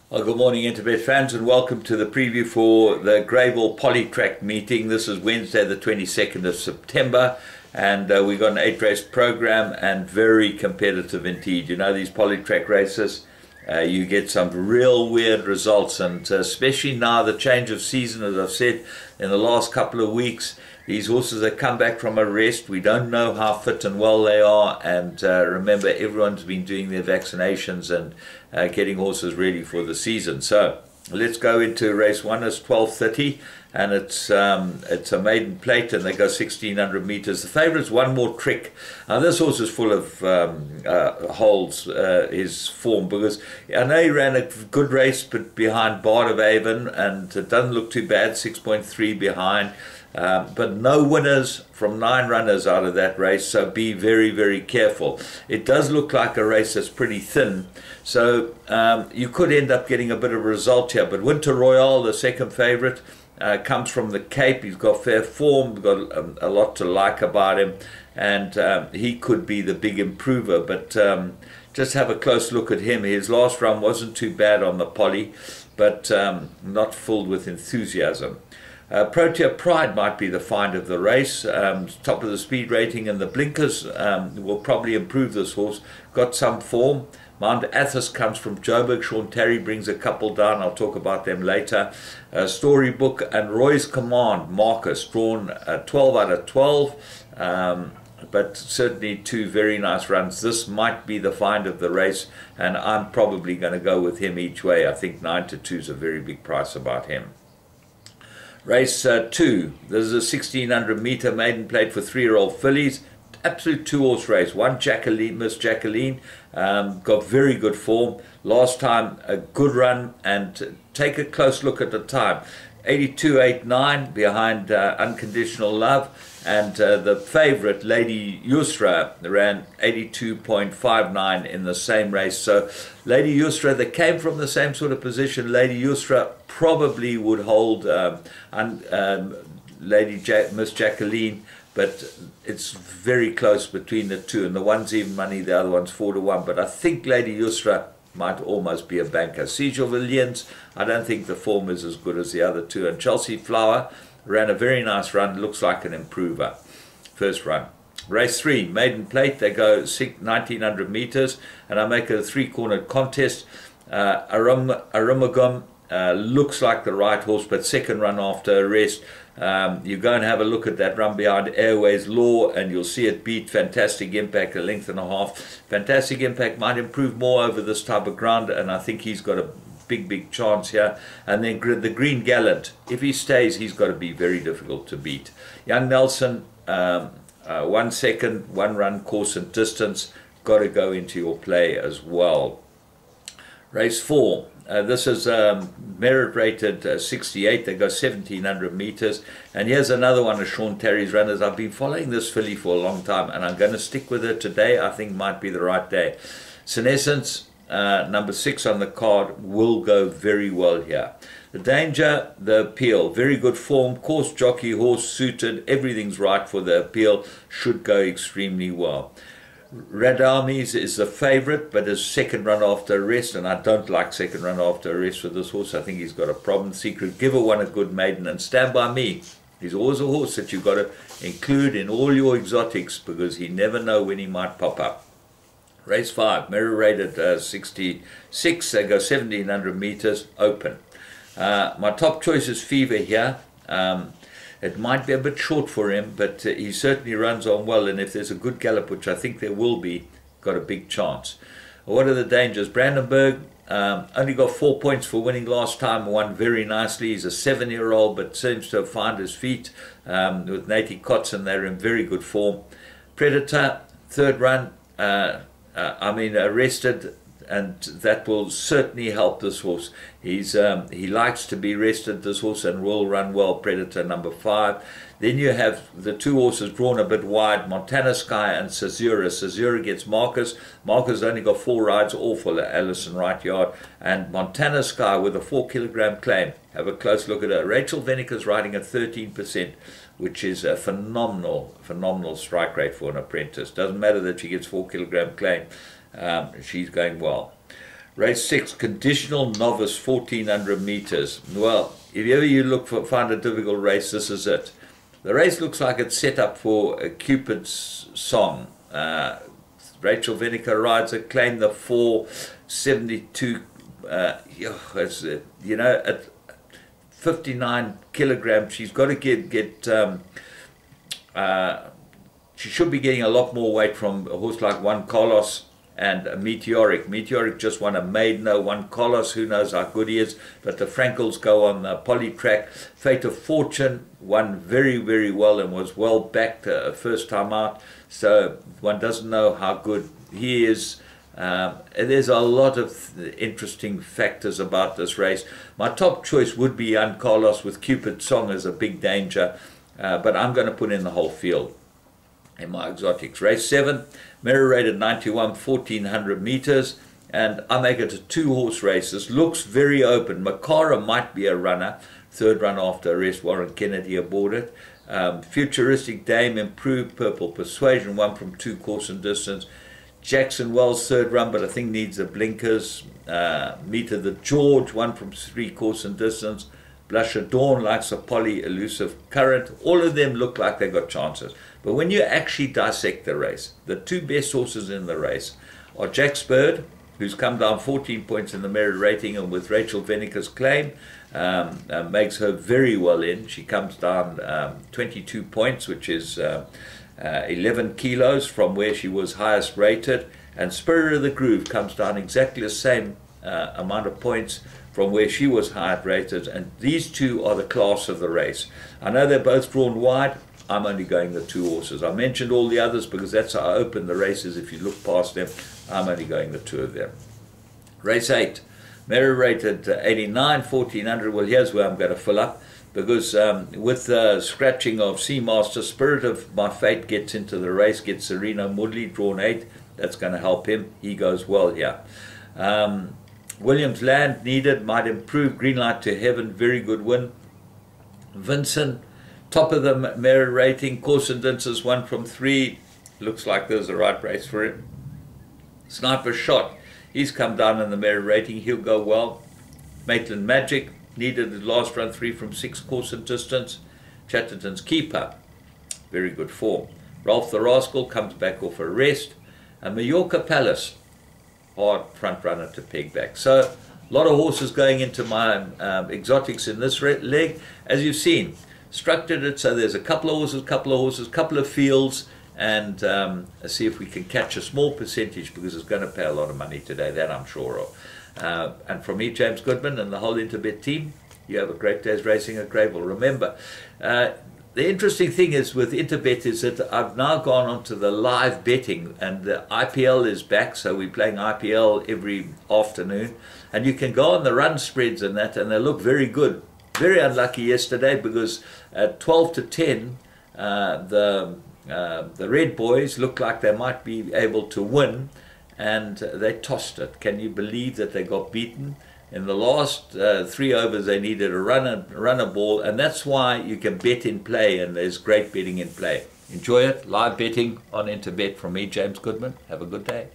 Well, good morning, Interbet fans, and welcome to the preview for the Greyville Polytrack meeting. This is Wednesday, the 22nd of September, and we've got an 8-race program and very competitive indeed. You know, these Polytrack races, you get some real weird results, and especially now, the change of season, as I've said, in the last couple of weeks. These horses have come back from a rest. We don't know how fit and well they are. And remember, everyone's been doing their vaccinations and getting horses ready for the season. So let's go into race 1. It's 12:30, and it's a maiden plate, and they go 1,600 meters. The favourite's One More Trick. Now, this horse is full of holes, his form, because I know he ran a good race behind Bard of Avon, and it doesn't look too bad, 6.3 behind. But no winners from 9 runners out of that race, so be very, very careful. It does look like a race that's pretty thin, so you could end up getting a bit of a result here. But Winter Royale, the second favourite, comes from the Cape. He's got fair form, got a lot to like about him, and he could be the big improver. But just have a close look at him. His last run wasn't too bad on the poly, but not filled with enthusiasm. Protea Pride might be the find of the race. Top of the speed rating, and the blinkers will probably improve this horse. Got some form. Mount Athos comes from Joburg. Sean Terry brings a couple down. I'll talk about them later. Storybook and Roy's Command, Marcus, drawn 12 out of 12. But certainly 2 very nice runs. This might be the find of the race, and I'm probably going to go with him each way. I think 9-2 is a very big price about him. Race 2, this is a 1,600 meter maiden plate for 3-year-old fillies. Absolute 2-horse race. One Jacqueline, Miss Jacqueline, got very good form. Last time, a good run, and take a close look at the time. 82.89 behind Unconditional Love, and the favourite, Lady Yusra, ran 82.59 in the same race. So Lady Yusra, they came from the same sort of position. Lady Yusra probably would hold Miss Jacqueline, but it's very close between the two, and the one's even money, the other one's 4-1. But I think Lady Yusra might almost be a banker. Seizure Villians, I don't think the form is as good as the other two. And Chelsea Flower ran a very nice run, looks like an improver. First run. Race 3, maiden plate, they go 1,900 meters, and I make it a 3-cornered contest. Arumagum looks like the right horse, but second run after a rest. You go and have a look at that run behind Airways Law, and you'll see it beat Fantastic Impact, a length and a half. Fantastic Impact might improve more over this type of ground, and I think he's got a big chance here. And then the Green Gallant, if he stays, he's got to be very difficult to beat. Young Nelson, 1 second, 1 run, course and distance, got to go into your play as well. Race 4. This is merit rated 68. They go 1,700 meters. And here's another one of Sean Terry's runners. I've been following this filly for a long time, and I'm going to stick with her today. I think might be the right day. Senescence, number 6 on the card, will go very well here. The Danger, the Appeal, very good form. Course, jockey, horse suited. Everything's right for the Appeal. Should go extremely well. Radames is the favourite, but his second run after a rest, and I don't like second run after a rest for this horse. I think he's got a problem. Secret Giver won a good maiden, and Stand By Me. He's always a horse that you've got to include in all your exotics, because you never know when he might pop up. Race 5, merit rated 66. They go 1,700 meters, open. My top choice is Fever here. It might be a bit short for him, but he certainly runs on well, and if there's a good gallop, which I think there will be, got a big chance. What are the dangers? Brandenburg only got 4 points for winning last time, won very nicely. He's a 7-year-old, but seems to have found his feet. With Nati Kotzen, they're in very good form. Predator, third run, arrested, and that will certainly help this horse. He likes to be rested, this horse, and will run well. Predator, number 5. Then you have the 2 horses drawn a bit wide, Montana Sky and Caesura. Caesura gets Marcus. Marcus only got 4 rides, all for Allison Right Yard. And Montana Sky with a 4-kilogram claim. Have a close look at her. Rachel Veniker's riding at 13%, which is a phenomenal strike rate for an apprentice. Doesn't matter that she gets 4-kilogram claim. She's going well. Race 6, conditional novice, 1400 meters. Well, if ever you find a difficult race, this is it. The race looks like it's set up for a Cupid's song. Rachel Vinegar rides it, claimed the 472, at 59 kilograms. She's got to she should be getting a lot more weight from a horse like Juan Carlos and a Meteoric. Meteoric just won a maiden. Juan Carlos, who knows how good he is, but the Frankels go on the poly track. Fate of Fortune won very, very well and was well backed first time out, so one doesn't know how good he is. There's a lot of interesting factors about this race. My top choice would be Juan Carlos with Cupid Song as a big danger, but I'm going to put in the whole field in my exotics. Race 7, mirror rated 91, 1400 meters, and I make it a 2-horse race. This looks very open. Makara might be a runner, third run after arrest, Warren Kennedy aboard it. Futuristic Dame, Improved Purple Persuasion, 1 from 2 course and distance. Jackson Wells, third run, but I think needs the blinkers. Meter the George, 1 from 3 course and distance. Blush of Dawn likes a poly elusive current. All of them look like they got chances. But when you actually dissect the race, the 2 best horses in the race are Jack Spurred, who's come down 14 points in the merit rating, and with Rachel Vinegar's claim, makes her very well in. She comes down 22 points, which is 11 kilos from where she was highest rated. And Spirit of the Groove comes down exactly the same amount of points from where she was highest rated. And these 2 are the class of the race. I know they're both drawn wide. I'm only going the 2 horses. I mentioned all the others because that's how I open the races. If you look past them, I'm only going the 2 of them. Race 8, merit rated 89, 1400. Well, here's where I'm going to fill up, because with the scratching of Seamaster, Spirit of My Fate gets into the race, gets Serena Moodley, drawn 8. That's going to help him. He goes well here. Williams Land needed, might improve. Green Light to Heaven, very good win. Vincent, top of the merit rating, course and distance, 1 from 3. Looks like there's the right race for him. Sniper Shot, he's come down in the merit rating, he'll go well. Maitland Magic needed the last run, 3 from 6 course and distance. Chatterton's Keeper, very good form. Ralph the Rascal comes back off a rest. And Mallorca Palace, hard front runner to peg back. So a lot of horses going into my exotics in this leg. As you've seen, structured it so there's a couple of horses, couple of fields, and see if we can catch a small percentage, because it's going to pay a lot of money today, that I'm sure of. And from me, James Goodman, and the whole Interbet team, you have a great day's racing at Greyville. Remember, the interesting thing is with Interbet is that I've now gone on to the live betting, and the IPL is back, so we're playing IPL every afternoon, and you can go on the run spreads and that, and they look very good. Very unlucky yesterday, because at 12 to 10, the Red Boys looked like they might be able to win, and they tossed it. Can you believe that they got beaten? In the last 3 overs, they needed a runner ball, and that's why you can bet in play, and there's great betting in play. Enjoy it. Live betting on Interbet from me, James Goodman. Have a good day.